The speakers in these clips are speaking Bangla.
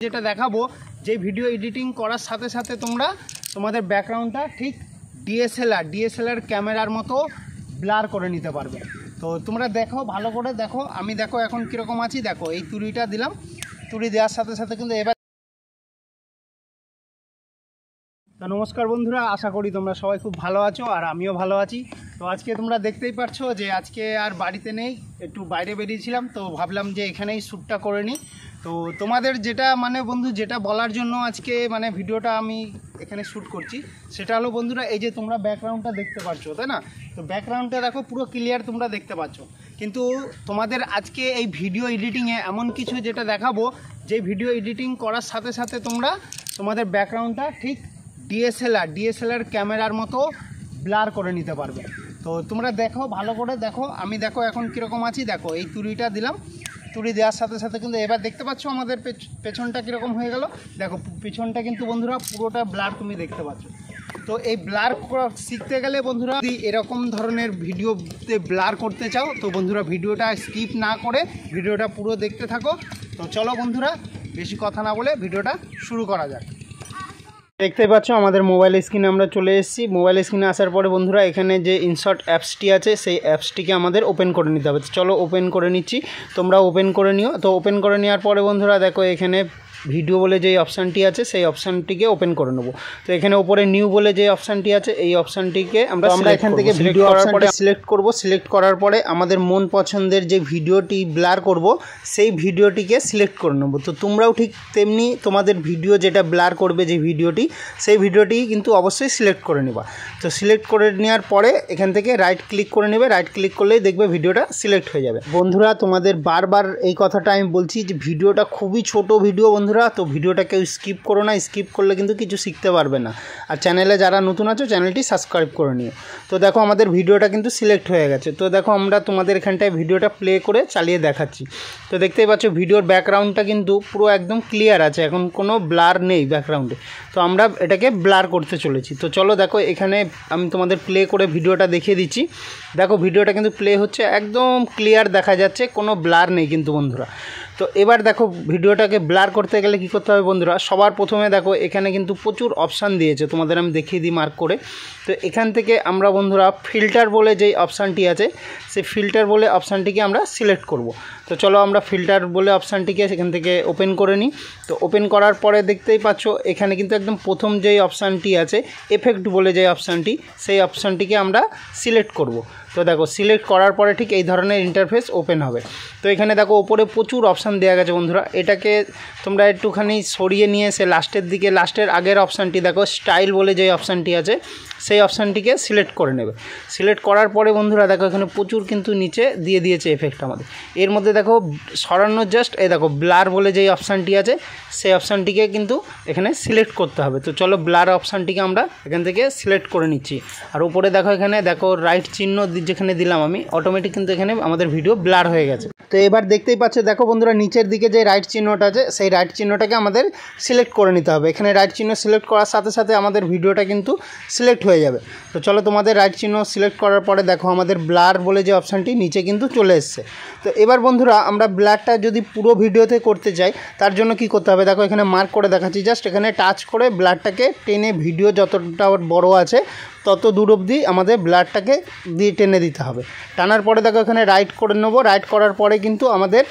যেটা দেখাবো যে ভিডিও এডিটিং করার সাথে সাথে তোমরা তোমাদের ব্যাকগ্রাউন্ডটা ঠিক ডিএসএলআর ক্যামেরার মতো ব্লার করে নিতে পারবে। তো তোমরা দেখো, ভালো করে দেখো। আমি দেখো এখন কীরকম আছি, দেখো এই তুড়িটা দিলাম, তুড়ি দেওয়ার সাথে সাথে কিন্তু এবার। তো নমস্কার বন্ধুরা, আশা করি তোমরা সবাই খুব ভালো আছো আর আমিও ভালো আছি। তো আজকে তোমরা দেখতেই পাচ্ছ যে আজকে আর বাড়িতে নেই, একটু বাইরে বেরিয়েছিলাম, তো ভাবলাম যে এখানেই শ্যুটটা করে নিই। তো তোমাদের যেটা বন্ধু যেটা বলার জন্য আজকে ভিডিওটা আমি এখানে শ্যুট করছি সেটা হলো বন্ধুরা, এই যে তোমরা ব্যাকগ্রাউন্ডটা দেখতে পাচ্ছ, তাই না? তো ব্যাকগ্রাউন্ডটা দেখো পুরো ক্লিয়ার তোমরা দেখতে পাচ্ছ, কিন্তু তোমাদের আজকে এই ভিডিও এডিটিংয়ে এমন কিছু যেটা দেখাবো যে ভিডিও এডিটিং করার সাথে সাথে তোমরা তোমাদের ব্যাকগ্রাউন্ডটা ঠিক ডিএসএলআর ক্যামেরার মতো ব্লার করে নিতে পারবে। তো তোমরা দেখো, ভালো করে দেখো। আমি দেখো এখন কীরকম আছি, দেখো এই তুড়িটা দিলাম, তুড়ি দেওয়ার সাথে সাথে কিন্তু এবার দেখতে পাচ্ছ আমাদের পেছনটা কীরকম হয়ে গেল। দেখো পিছনটা কিন্তু বন্ধুরা পুরোটা ব্লার তুমি দেখতে পাচ্ছ। তো এই ব্লার শিখতে গেলে বন্ধুরা, যদি এরকম ধরনের ভিডিওতে ব্লার করতে চাও তো বন্ধুরা ভিডিওটা স্কিপ না করে ভিডিওটা পুরো দেখতে থাকো। তো চলো বন্ধুরা, বেশি কথা না বলে ভিডিওটা শুরু করা যাক। দেখতে পাচ্ছ আমাদের মোবাইল স্ক্রিনে আমরা চলে এসেছি। মোবাইল স্ক্রিনে আসার পরে বন্ধুরা এখানে যে ইনশর্ট অ্যাপসটি আছে সেই অ্যাপসটিকে আমাদের ওপেন করে নিতে হবে। চলো ওপেন করে নিচ্ছি, তোমরা ওপেন করে নিও। তো ওপেন করে নেওয়ার পরে বন্ধুরা দেখো এখানে ভিডিও বলে যে অপশানটি আছে সেই অপশানটিকে ওপেন করে নেব। তো এখানে উপরে নিউ বলে যে অপশানটি আছে এই অপশানটিকে আমরা এখান থেকে ভিডিও করার পরে সিলেক্ট করব। সিলেক্ট করার পরে আমাদের মন পছন্দের যে ভিডিওটি ব্লার করব সেই ভিডিওটিকে সিলেক্ট করে নেব। তো তোমরাও ঠিক তেমনি তোমাদের ভিডিও যেটা ব্লার করবে যে ভিডিওটি, সেই ভিডিওটি কিন্তু অবশ্যই সিলেক্ট করে নেবা। তো সিলেক্ট করে নেওয়ার পরে এখান থেকে রাইট ক্লিক করে নেবে। রাইট ক্লিক করলেই দেখবে ভিডিওটা সিলেক্ট হয়ে যাবে। বন্ধুরা তোমাদের বারবার এই কথাটা আমি বলছি যে ভিডিওটা খুবই ছোট ভিডিও বন্ধুরা, তো ভিডিওটা কেউ স্কিপ করো না, স্কিপ করলে কিন্তু কিছু শিখতে পারবে না। আর চ্যানেলে যারা নতুন আছো চ্যানেলটি সাবস্ক্রাইব করে নিও। তো দেখো আমাদের ভিডিওটা কিন্তু সিলেক্ট হয়ে গেছে। তো দেখো আমরা তোমাদের এখানটায় ভিডিওটা প্লে করে চালিয়ে দেখাচ্ছি। তো দেখতেই পাচ্ছ ভিডিওর ব্যাকগ্রাউন্ডটা কিন্তু পুরো একদম ক্লিয়ার আছে, এখন কোনো ব্লার নেই ব্যাকগ্রাউন্ডে। তো আমরা এটাকে ব্লার করতে চলেছি। তো চলো দেখো এখানে আমি তোমাদের প্লে করে ভিডিওটা দেখিয়ে দিচ্ছি। দেখো ভিডিওটা কিন্তু প্লে হচ্ছে, একদম ক্লিয়ার দেখা যাচ্ছে, কোনো ব্লার নেই কিন্তু বন্ধুরা। তো এবার দেখো ভিডিওটাকে ব্লার করতে গেলে কী করতে হবে বন্ধুরা, সবার প্রথমে দেখো এখানে কিন্তু প্রচুর অপশান দিয়েছে, তোমাদের আমি দেখিয়ে দিই মার্ক করে। তো এখান থেকে আমরা বন্ধুরা ফিল্টার বলে যেই অপশানটি আছে সেই ফিল্টার বলে অপশানটিকে আমরা সিলেক্ট করব। তো চলো আমরা ফিল্টার বলে অপশানটিকে সেখান থেকে ওপেন করে নিই। তো ওপেন করার পরে দেখতেই পাচ্ছ এখানে কিন্তু একদম প্রথম যেই অপশানটি আছে এফেক্ট বলে যে অপশানটি, সেই অপশানটিকে আমরা সিলেক্ট করব। তো দেখো সিলেক্ট করার পরে ঠিক এই ধরনের ইন্টারফেস ওপেন হবে। তো এখানে দেখো ওপরে প্রচুর অপশান দেওয়া গেছে বন্ধুরা, এটাকে তোমরা একটুখানি সরিয়ে নিয়ে এসে লাস্টের দিকে, লাস্টের আগের অপশানটি দেখো স্টাইল বলে যে অপশানটি আছে সেই অপশানটিকে সিলেক্ট করে নেবে। সিলেক্ট করার পরে বন্ধুরা দেখো এখানে প্রচুর কিন্তু নিচে দিয়ে দিয়েছে এফেক্ট আমাদের। এর মধ্যে দেখো সরানোর জাস্ট এই দেখো ব্লার বলে যেই অপশানটি আছে সেই অপশানটিকে কিন্তু এখানে সিলেক্ট করতে হবে। তো চলো ব্লার অপশানটিকে আমরা এখান থেকে সিলেক্ট করে নিচ্ছি। আর উপরে দেখো এখানে দেখো রাইট চিহ্ন যেখানে দিলাম আমি, অটোমেটিক কিন্তু এখানে আমাদের ভিডিও ব্লার হয়ে গেছে। তো এবার দেখতেই পাচ্ছ দেখো বন্ধুরা নিচের দিকে যে রাইট চিহ্নটা আছে সেই রাইট চিহ্নটাকে আমাদের সিলেক্ট করে নিতে হবে। এখানে রাইট চিহ্ন সিলেক্ট করার সাথে সাথে আমাদের ভিডিওটা কিন্তু সিলেক্ট হয়ে যাবে। তো চলো তোমাদের রাইট চিহ্ন সিলেক্ট করার পরে দেখো আমাদের ব্লার বলে যে অপশানটি নিচে কিন্তু চলে এসছে। তো এবার বন্ধুরা আমরা ব্লারটা যদি পুরো ভিডিওতে করতে চাই তার জন্য কি করতে হবে, দেখো এখানে মার্ক করে দেখাচ্ছি, জাস্ট এখানে টাচ করে ব্লারটাকে টেনে ভিডিও যতটা বড় আছে তত দূর অবধি আমাদের ব্লারটাকে দিয়ে টেনে দিতে হবে। টানার পরে দেখো এখানে রাইট করে নেবো। রাইট করার পরে কিন্তু আমাদের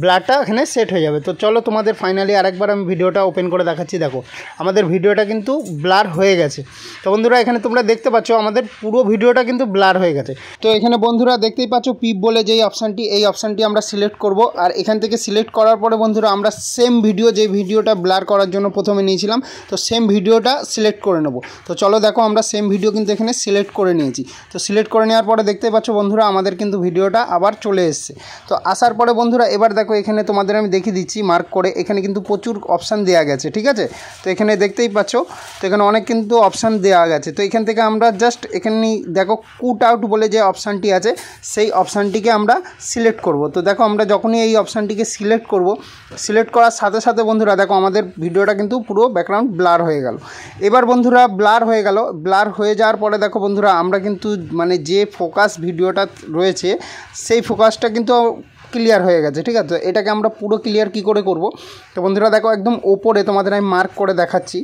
ব্লারটা এখানে সেট হয়ে যাবে। তো চলো তোমাদের ফাইনালি আরেকবার আমি ভিডিওটা ওপেন করে দেখাচ্ছি। দেখো আমাদের ভিডিওটা কিন্তু ব্লার হয়ে গেছে। তো বন্ধুরা এখানে তোমরা দেখতে পাচ্ছ আমাদের পুরো ভিডিওটা কিন্তু ব্লার হয়ে গেছে। তো এখানে বন্ধুরা দেখতেই পাচ্ছ পিপ বলে যেই অপশানটি, এই অপশানটি আমরা সিলেক্ট করব। আর এখান থেকে সিলেক্ট করার পরে বন্ধুরা আমরা সেম ভিডিও, যে ভিডিওটা ব্লার করার জন্য প্রথমে নিয়েছিলাম, তো সেম ভিডিওটা সিলেক্ট করে নেব। তো চলো দেখো আমরা সেম ভিডিও কিন্তু এখানে সিলেক্ট করে নিয়েছি। তো সিলেক্ট করে নেওয়ার পরে দেখতে পাচ্ছ বন্ধুরা আমাদের কিন্তু ভিডিওটা আবার চলে এসছে। তো আসার পরে বন্ধুরা এবার দেখো এখানে তোমাদের আমি দেখিয়ে দিচ্ছি মার্ক করে, এখানে কিন্তু প্রচুর অপশান দেওয়া গেছে, ঠিক আছে? তো এখানে দেখতেই পাচ্ছ, তো এখানে অনেক কিন্তু অপশান দেওয়া গেছে। তো এখান থেকে আমরা জাস্ট এখানে দেখো কুট আউট বলে যে অপশানটি আছে সেই অপশানটিকে আমরা সিলেক্ট করব। তো দেখো আমরা যখনই এই অপশানটিকে সিলেক্ট করব, সিলেক্ট করার সাথে সাথে বন্ধুরা দেখো আমাদের ভিডিওটা কিন্তু পুরো ব্যাকগ্রাউন্ড ব্লার হয়ে গেল। এবার বন্ধুরা ব্লার হয়ে গেল, ব্লার হয়ে যাওয়ার পরে দেখো বন্ধুরা আমরা কিন্তু যে ফোকাস ভিডিওটা রয়েছে সেই ফোকাসটা কিন্তু ক্লিয়ার হয়ে গেছে। ঠিক আছে, এটাকে আমরা পুরো ক্লিয়ার কি করে করব? তো বন্ধুরা দেখো একদম ওপরে তোমাদের আমি মার্ক করে দেখাচ্ছি,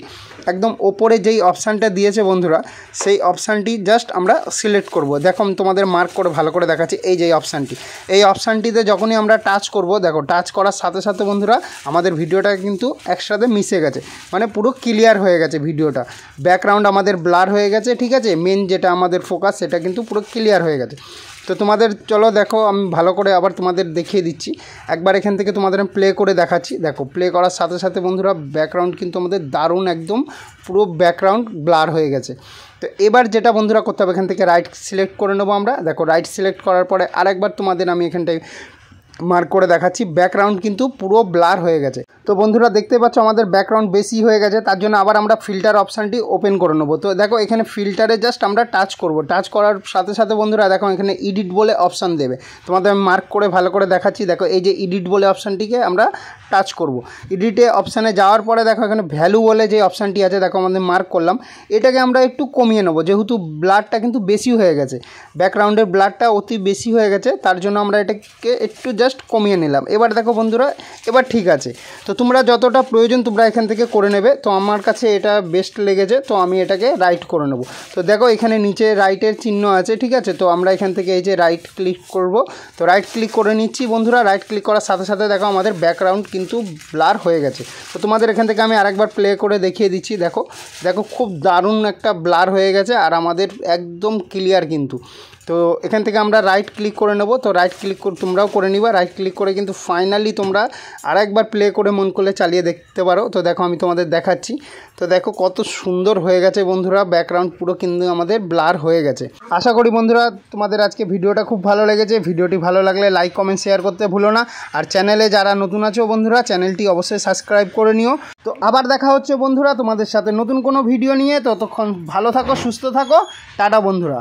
একদম ওপরে যেই অপশানটা দিয়েছে বন্ধুরা সেই অপশানটি জাস্ট আমরা সিলেক্ট করব। দেখো আমি তোমাদের মার্ক করে ভালো করে দেখাচ্ছি, এই যে অপশানটি, এই অপশানটিতে যখনই আমরা টাচ করব, দেখো টাচ করার সাথে সাথে বন্ধুরা আমাদের ভিডিওটা কিন্তু একসাথে মিশে গেছে, মানে পুরো ক্লিয়ার হয়ে গেছে ভিডিওটা। ব্যাকগ্রাউন্ড আমাদের ব্লার হয়ে গেছে, ঠিক আছে, মেন যেটা আমাদের ফোকাস সেটা কিন্তু পুরো ক্লিয়ার হয়ে গেছে। তো তোমাদের চলো দেখো আমি ভালো করে আবার তোমাদের দেখিয়ে দিচ্ছি, একবার এখান থেকে তোমাদের আমি প্লে করে দেখাচ্ছি। দেখো প্লে করার সাথে সাথে বন্ধুরা ব্যাকগ্রাউন্ড কিন্তু আমাদের দারুণ একদম পুরো ব্যাকগ্রাউন্ড ব্লার হয়ে গেছে। তো এবার যেটা বন্ধুরা করতে হবে, এখান থেকে রাইট সিলেক্ট করে নেবো আমরা। দেখো রাইট সিলেক্ট করার পরে আরেকবার তোমাদের আমি এখানটায় মার্ক করে দেখাচ্ছি, ব্যাকগ্রাউন্ড কিন্তু পুরো ব্লার হয়ে গেছে। তো বন্ধুরা দেখতে পাচ্ছ আমাদের ব্যাকগ্রাউন্ড বেশি হয়ে গেছে, তার জন্য আবার আমরা ফিল্টার অপশানটি ওপেন করে নেবো। তো দেখো এখানে ফিল্টারে জাস্ট আমরা টাচ করব, টাচ করার সাথে সাথে বন্ধুরা দেখো এখানে এডিট বলে অপশান দেবে, তোমাদের আমি মার্ক করে ভালো করে দেখাচ্ছি। দেখো এই যে এডিট বলে অপশানটিকে আমরা টাচ করব। এডিটে অপশানে যাওয়ার পরে দেখো এখানে ভ্যালু বলে যে অপশানটি আছে, দেখো আমাদের মার্ক করলাম, এটাকে আমরা একটু কমিয়ে নেবো, যেহেতু ব্লারটা কিন্তু বেশি হয়ে গেছে, ব্যাকগ্রাউন্ডের ব্লারটা অতি বেশি হয়ে গেছে, তার জন্য আমরা এটাকে একটু জাস্ট কমিয়ে নিলাম। এবার দেখো বন্ধুরা এবার ঠিক আছে। তো তোমরা যতটা প্রয়োজন তোমরা এখান থেকে করে নেবে। তো আমার কাছে এটা বেস্ট লেগেছে, তো আমি এটাকে রাইট করে নেব। তো দেখো এখানে নিচে রাইটের চিহ্ন আছে, ঠিক আছে, তো আমরা এখান থেকে এই যে রাইট ক্লিক করব। তো রাইট ক্লিক করে নিচ্ছি বন্ধুরা, রাইট ক্লিক করার সাথে সাথে দেখো আমাদের ব্যাকগ্রাউন্ড কিন্তু ব্লার হয়ে গেছে। তো তোমাদের এখান থেকে আমি আরেকবার প্লে করে দেখিয়ে দিচ্ছি। দেখো দেখো খুব দারুণ একটা ব্লার হয়ে গেছে আর আমাদের একদম ক্লিয়ার কিন্তু। তো এখান থেকে আমরা রাইট ক্লিক করে নেব। তো রাইট ক্লিক করে তোমরাও করে নিবা, রাইট ক্লিক করে কিন্তু ফাইনালি তোমরা আরেকবার প্লে করে মন করলে চালিয়ে দেখতে পারো। তো দেখো আমি তোমাদের দেখাচ্ছি, তো দেখো কত সুন্দর হয়ে গেছে বন্ধুরা, ব্যাকগ্রাউন্ড পুরো কিন্তু আমাদের ব্লার হয়ে গেছে। আশা করি বন্ধুরা তোমাদের আজকে ভিডিওটা খুব ভালো লেগেছে। ভিডিওটি ভালো লাগলে লাইক কমেন্ট শেয়ার করতে ভুলো না, আর চ্যানেলে যারা নতুন আছো বন্ধুরা চ্যানেলটি অবশ্যই সাবস্ক্রাইব করে নিও। তো আবার দেখা হচ্ছে বন্ধুরা তোমাদের সাথে নতুন কোনো ভিডিও নিয়ে। ততক্ষণ ভালো থাকো, সুস্থ থাকো, টাটা বন্ধুরা।